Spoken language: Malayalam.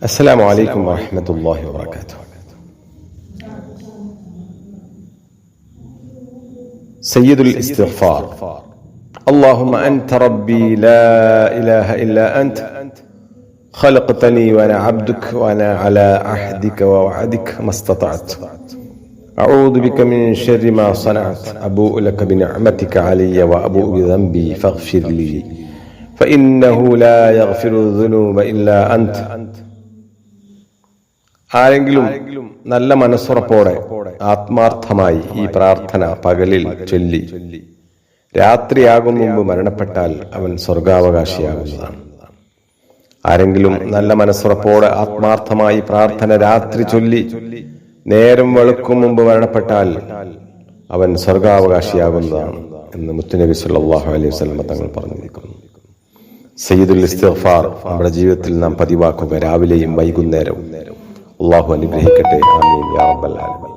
السلام عليكم ورحمة الله وبركاته. سيد الاستغفار. اللهم أنت ربي لا إله إلا أنت خلقتني وأنا عبدك وأنا على عهدك ووعدك ما استطعت أعوذ بك من شر ما صنعت أبوء لك بنعمتك علي وأبوء بذنبي فاغفر لي فإنه لا يغفر الذنوب إلا أنت. ആരെങ്കിലും നല്ല മനസ്സുറപ്പോടെ ആത്മാർത്ഥമായി ഈ പ്രാർത്ഥന പകലിൽ ചൊല്ലി രാത്രിയാകും മുമ്പ് മരണപ്പെട്ടാൽ അവൻ സ്വർഗാവകാശിയാകുന്നതാണ്. ആരെങ്കിലും നല്ല മനസ്സുറപ്പോടെ ആത്മാർത്ഥമായി പ്രാർത്ഥന രാത്രി ചൊല്ലി നേരം വെളുക്കും മുമ്പ് മരണപ്പെട്ടാൽ അവൻ സ്വർഗാവകാശിയാകുന്നതാണ് എന്ന് മുത്തുനബി സല്ലല്ലാഹു അലൈഹി വസല്ലം തങ്ങൾ പറഞ്ഞിരിക്കുന്നു. സയ്യിദുൽ ഇസ്തിഗ്ഫാർ നമ്മുടെ ജീവിതത്തിൽ നാം പതിവാക്കുക, രാവിലെയും വൈകുന്നേരവും. അല്ലാഹു അനുഗ്രഹിക്കട്ടെ. ആമീൻ യാ റബ്ബൽ ആലമീൻ.